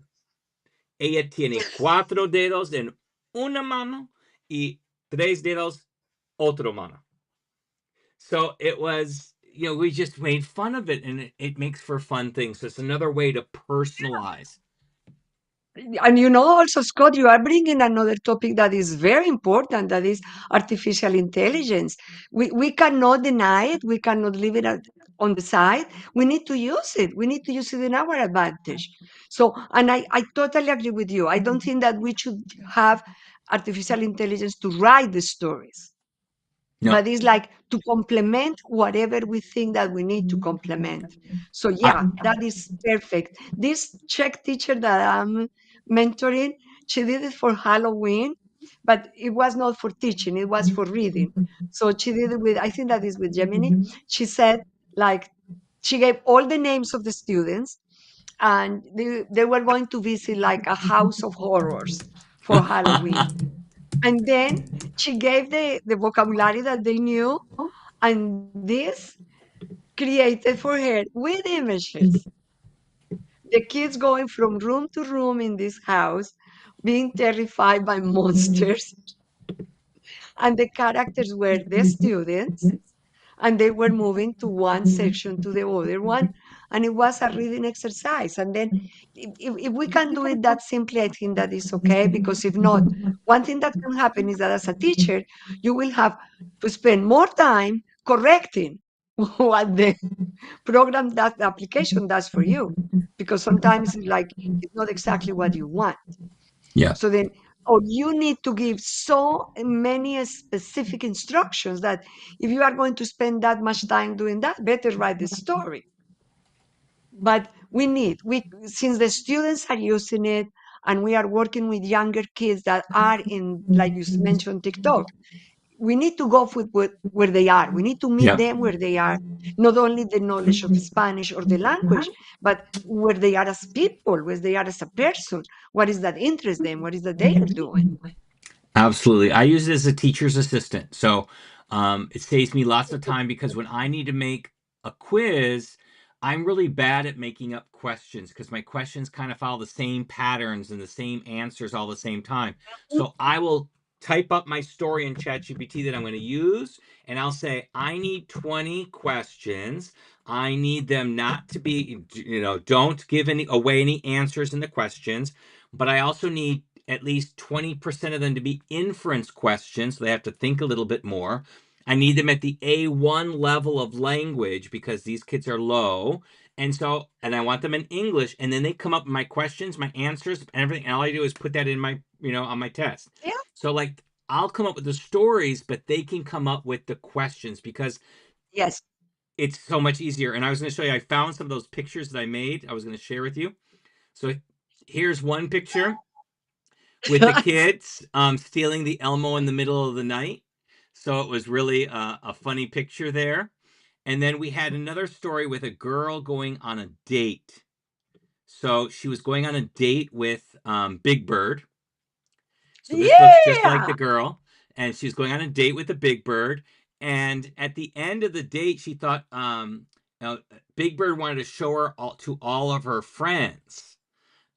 Ella tiene 4 dedos en una mano y 3 dedos otro mano. So it was, we just made fun of it, and it makes for fun things. So it's another way to personalize. And also, Scott, you are bringing another topic that is very important, that is artificial intelligence. We cannot deny it. We cannot leave it on the side. We need to use it. We need to use it in our advantage. So, and I totally agree with you. I don't think that we should have artificial intelligence to write the stories. No, but it's like to complement whatever we think that we need to complement. So I yeah, that is perfect. This Czech teacher that I'm mentoring, she did it for Halloween, but it was not for teaching, it was for reading. So she did it with, I think that is with Gemini. She said, like, she gave all the names of the students, and they were going to visit like a house of horrors for Halloween. And then she gave the vocabulary that they knew, and this created for her with images the kids going from room to room in this house, being terrified by monsters. And the characters were the students, and they were moving to one section to the other one. And it was a reading exercise. And then, if we can do it that simply, I think that is okay. Because if not, one thing that can happen is that as a teacher, you will have to spend more time correcting what the program that the application does for you. Because sometimes it's like it's not exactly what you want. yeah. So then, or you need to give so many specific instructions that if you are going to spend that much time doing that, better write the story. But we since the students are using it, and we are working with younger kids that are in, like you mentioned, TikTok, we need to go with where they are. We need to meet Yeah. them where they are, not only the knowledge of Spanish or the language, but where they are as people, where they are as a person. What is that interests them? What is that they are doing? Absolutely. I use it as a teacher's assistant. So it saves me lots of time because when I need to make a quiz, I'm really bad at making up questions because my questions kind of follow the same patterns and the same answers all the same time. So I will type up my story in ChatGPT that I'm going to use, and I'll say, I need 20 questions. I need them not to be, don't give any away any answers in the questions, but I also need at least 20% of them to be inference questions, so they have to think a little bit more. I need them at the A1 level of language because these kids are low. And I want them in English. And then they come up with my questions, my answers, and everything. And all I do is put that in my, on my test. Yeah. So, like, I'll come up with the stories, but they can come up with the questions because Yes. it's so much easier. And I was going to show you, I found some of those pictures that I made. I was going to share with you. So, here's one picture with the kids stealing the Elmo in the middle of the night. So it was really a funny picture there. And then we had another story with a girl going on a date. So she was going on a date with Big Bird. So this looks just like Yeah. the girl. And she's going on a date with the Big Bird. And at the end of the date, she thought Big Bird wanted to show her to all of her friends.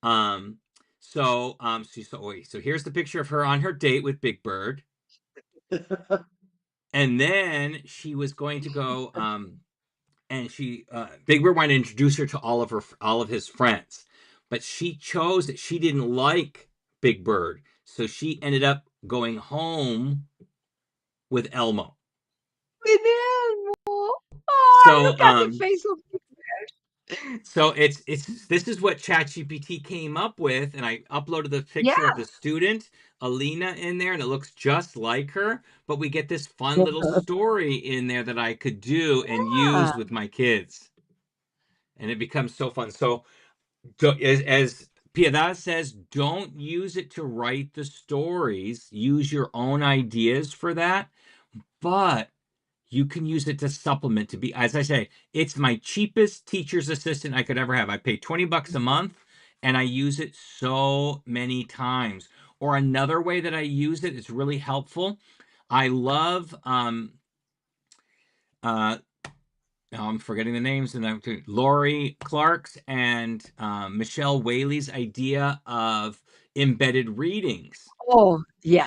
Um, so here's the picture of her on her date with Big Bird. And then she was going to go, and Big Bird wanted to introduce her to all of his friends, but she chose that she didn't like Big Bird, so she ended up going home with Elmo. With Elmo. Oh, So look at the face of So it's this is what ChatGPT came up with, and I uploaded the yeah. picture of the student Alina in there, and it looks just like her. But we get this fun little story in there that I could do and Yeah. use with my kids, and it becomes so fun. So as Piedad says, don't use it to write the stories. Use your own ideas for that, but you can use it to supplement to be, as I say, it's my cheapest teacher's assistant I could ever have. I pay 20 bucks a month and I use it so many times. Or another way that I use it is really helpful. I love uh now I'm forgetting the names, and Lori Clark's and Michelle Whaley's idea of embedded readings. Oh,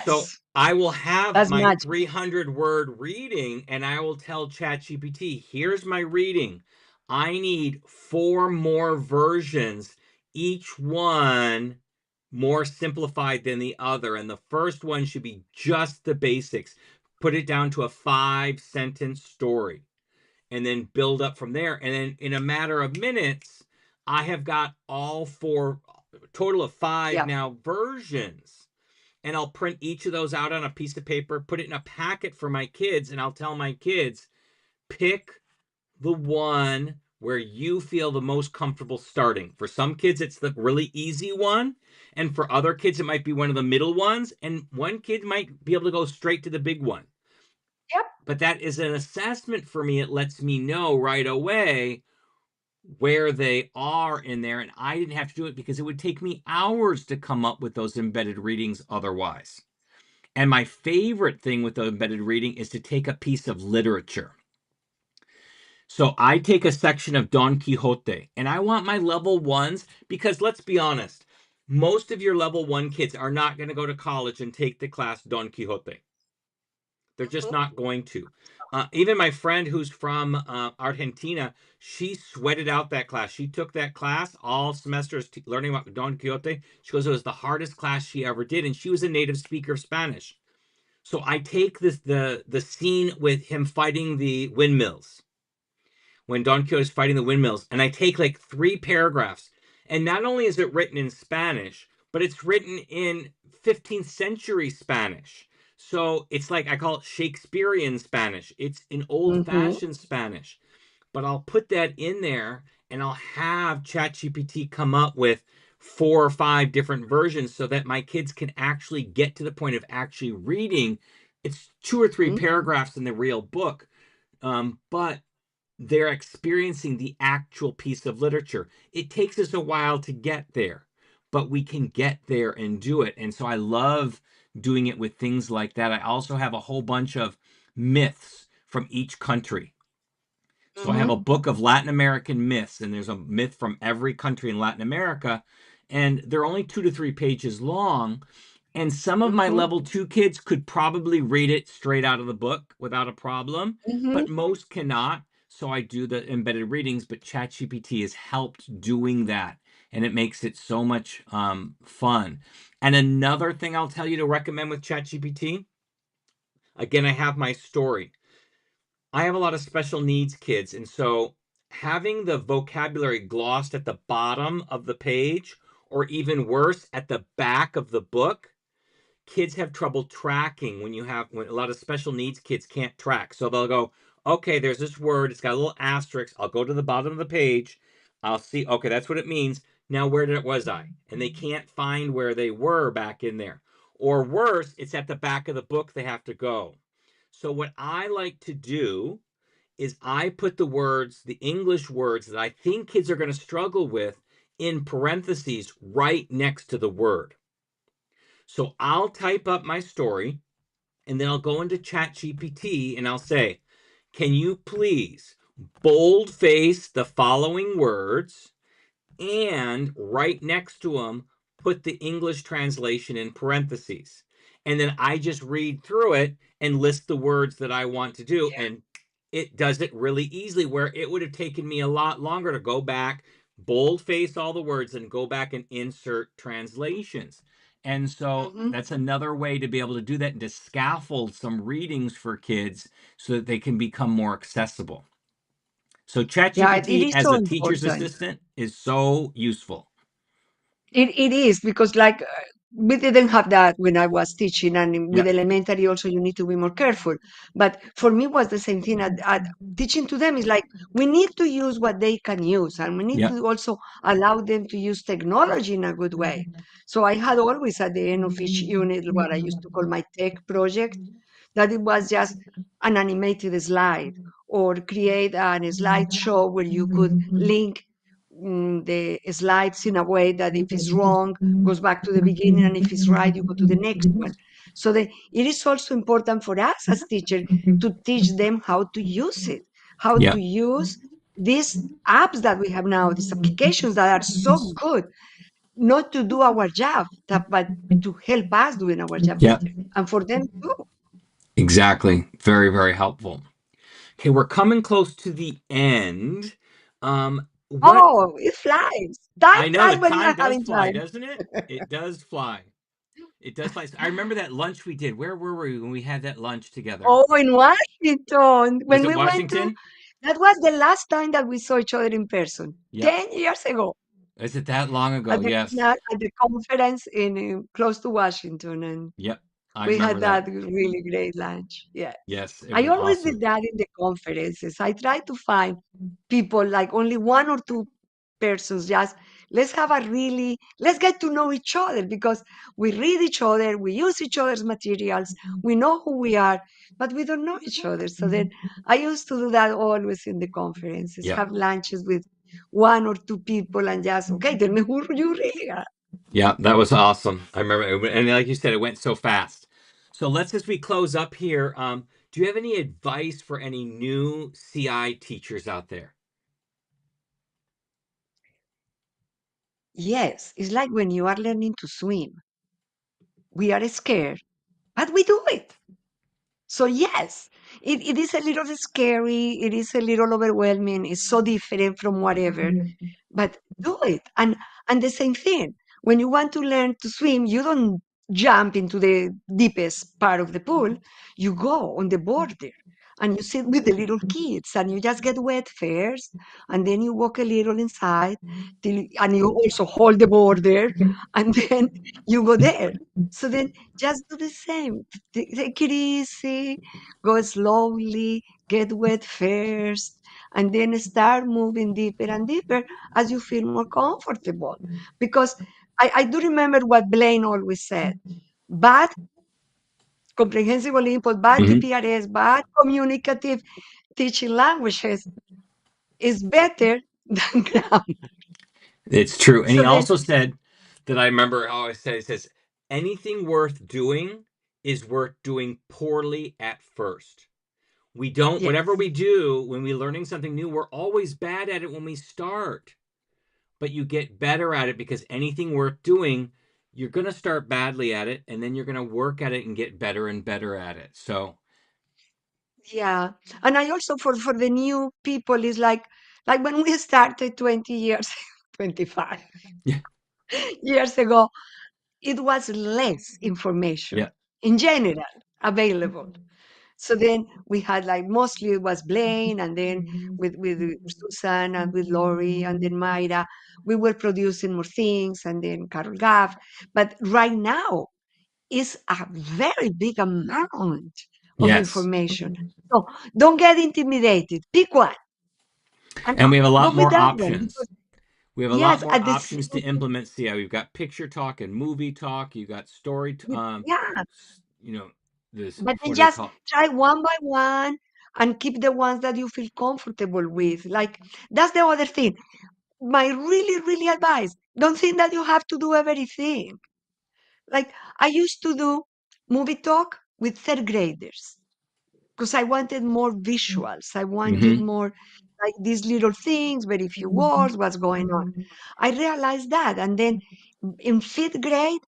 So yes. I will have That's my magic. 300-word reading, and I will tell ChatGPT, here's my reading. I need 4 more versions, each one more simplified than the other. And the first one should be just the basics. Put it down to a 5-sentence story and then build up from there. And then in a matter of minutes, I have got all 4, total of 5 Yeah. now versions, and I'll print each of those out on a piece of paper, put it in a packet for my kids, and I'll tell my kids, pick the one where you feel the most comfortable starting. For some kids, it's the really easy one. And for other kids, it might be one of the middle ones. And one kid might be able to go straight to the big one. Yep. But that is an assessment for me. It lets me know right away where they are in there. And I didn't have to do it because it would take me hours to come up with those embedded readings otherwise. And my favorite thing with the embedded reading is to take a piece of literature. So I take a section of Don Quixote, and I want my level ones, because let's be honest, most of your level one kids are not going to go to college and take the class Don Quixote. They're just Mhm. not going to. Even my friend who's from Argentina, she sweated out that class. She took that class all semesters learning about Don Quixote. She goes, it was the hardest class she ever did, and she was a native speaker of Spanish. So I take the scene with him fighting the windmills, when Don Quixote is fighting the windmills, and I take like 3 paragraphs, and not only is it written in Spanish, but it's written in 15th century Spanish. So it's like, I call it Shakespearean Spanish. It's an old Mhm. fashioned Spanish, but I'll put that in there, and I'll have ChatGPT come up with 4 or 5 different versions so that my kids can actually get to the point of actually reading. It's 2 or 3 Mhm. paragraphs in the real book, but they're experiencing the actual piece of literature. It takes us a while to get there, but we can get there and do it. And so I love doing it with things like that. I also have a whole bunch of myths from each country. So I have a Mhm. book of Latin American myths, and there's a myth from every country in Latin America, and they're only 2 to 3 pages long. And some of my Mhm. level 2 kids could probably read it straight out of the book without a problem, Mhm. but most cannot. So I do the embedded readings, but ChatGPT has helped doing that, and it makes it so much fun. And another thing I'll tell you to recommend with ChatGPT, again, I have my story. I have a lot of special needs kids, and so having the vocabulary glossed at the bottom of the page, or even worse, at the back of the book, kids have trouble tracking. When a lot of special needs kids can't track. So they'll go, okay, there's this word, it's got a little asterisk. I'll go to the bottom of the page. I'll see, okay, that's what it means. Now, was I? And they can't find where they were back in there. Or worse, it's at the back of the book they have to go. So what I like to do is I put the English words that I think kids are going to struggle with, in parentheses right next to the word. So I'll type up my story, and then I'll go into ChatGPT and I'll say, can you please boldface the following words, and right next to them, put the English translation in parentheses. And then I just read through it and list the words that I want to do. And it does it really easily, where it would have taken me a lot longer to go back, boldface all the words, and go back and insert translations. And so Mhm. that's another way to be able to do that and to scaffold some readings for kids so that they can become more accessible. So Yeah, it ChatGPT is as so a teacher's important. assistant is so useful. It is because like we didn't have that when I was teaching, and with Yep. elementary also you need to be more careful. But for me was the same thing. At teaching to them is like we need to use what they can use, and we need Yep. to also allow them to use technology in a good way. So I had always at the end of each unit what I used to call my tech project, that it was just an animated slide or create a slideshow where you could link the slides in a way that if it's wrong, goes back to the beginning, and if it's right, you go to the next one. So it is also important for us as teachers to teach them how to use it, how to Yep. use these apps that we have now, these applications that are so good, not to do our job, but to help us doing our job Yep. better, and for them too. Exactly. Very, very helpful. Okay, we're coming close to the end. What Oh, it flies. Time I know, the flies when you time are does having fly, time. doesn't it? It does fly. It does fly. I remember that lunch we did. Where were we when we had that lunch together? Oh, in Washington, Was when it we went to, Washington? that was the last time that we saw each other in person, Yep. 10 years ago. Is it that long ago? At the Yes. at the conference in close to Washington, and Yep. I we remember had that. that really great lunch. Yes. Yes, it I was always did awesome. that in the conferences. I try to find people like only one or two persons, just let's get to know each other because we read each other, we use each other's materials, we know who we are, but we don't know each other. So then I used to do that always in the conferences, Yep. have lunches with one or two people and just, okay, tell me who you really are. Yeah, that was awesome. I remember, and like you said, it went so fast. So let's, as we close up here, do you have any advice for any new CI teachers out there? Yes, it's like when you are learning to swim. We are scared, but we do it. So yes, it is a little scary. It is a little overwhelming. It's so different from whatever, but do it. And the same thing. When you want to learn to swim, you don't jump into the deepest part of the pool. You go on the border and you sit with the little kids and you just get wet first, and then you walk a little inside and you also hold the border, and then you go there. So then just do the same. Take it easy, go slowly, get wet first, and then start moving deeper and deeper as you feel more comfortable. Because I do remember what Blaine always said: bad comprehensible input, bad Hmm. TPRS, bad communicative teaching languages is better than grammar. It's true. And he So then, also said that I remember how I said, he says, anything worth doing is worth doing poorly at first. We don't, whatever yes. we do when we're learning something new, we're always bad at it when we start. But you get better at it because anything worth doing, you're going to start badly at it and then you're going to work at it and get better and better at it. So, Yeah. And I also for the new people is like when we started 20 years 25 yeah. years ago, it was less information Yeah. in general available. So then we had like mostly it was Blaine, and then with Susan and with Lori and then Mayra, we were producing more things, and then Carol Gaff. But right now is a very big amount of Yes. information. So don't get intimidated. Pick one and And we have a go lot with more that one because options. We have a lot yes, more at the options to same implement CI. We've got picture talk and movie talk. You've got story, yeah, you know, this, but then what do they just call try one by one and keep the ones that you feel comfortable with. Like that's the other thing. My really, really advice, don't think that you have to do everything. Like I used to do movie talk with third graders because I wanted more visuals. I wanted it? more like these little things, very few words, what's going on. I realized that. And then in fifth grade,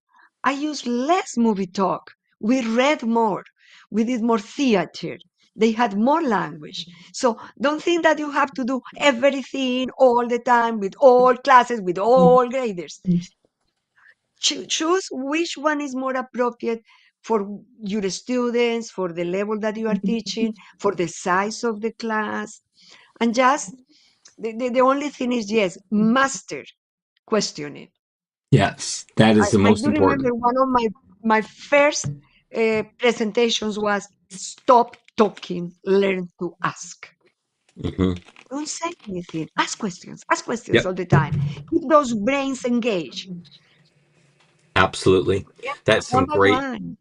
I used less movie talk. We read more. We did more theater. They had more language. So don't think that you have to do everything all the time with all classes, with all graders. Choose which one is more appropriate for your students, for the level that you are teaching, for the size of the class. And just the only thing is, yes, master questioning. Yes, that is the I most do remember important. one of my first presentations was stop talking, learn to ask. Hmm. Don't say anything. Ask questions Yep, all the time. Keep those brains engaged. absolutely. Yeah, That's some one by great, one.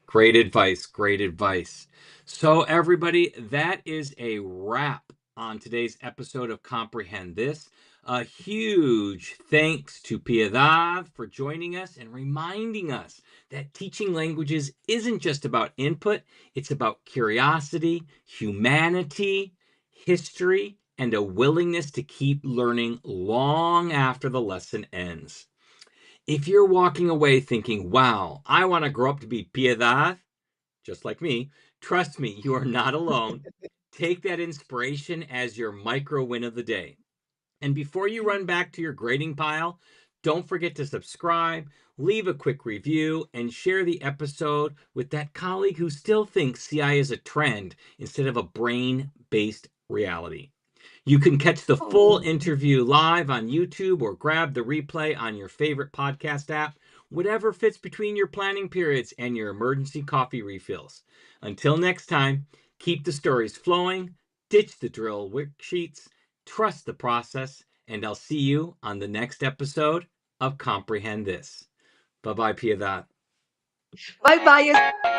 great advice. Great advice. So, everybody, that is a wrap on today's episode of Comprehend This. A huge thanks to Piedad for joining us and reminding us that teaching languages isn't just about input, it's about curiosity, humanity, history, and a willingness to keep learning long after the lesson ends. If you're walking away thinking, wow, I want to grow up to be Piedad, just like me, trust me, you are not alone. Take that inspiration as your micro win of the day. And before you run back to your grading pile, don't forget to subscribe, leave a quick review, and share the episode with that colleague who still thinks CI is a trend instead of a brain based reality. You can catch the full Oh. interview live on YouTube or grab the replay on your favorite podcast app, whatever fits between your planning periods and your emergency coffee refills. Until next time, keep the stories flowing, ditch the drill worksheets, trust the process, and I'll see you on the next episode of Comprehend This. Bye-bye, Piedad. Bye bye.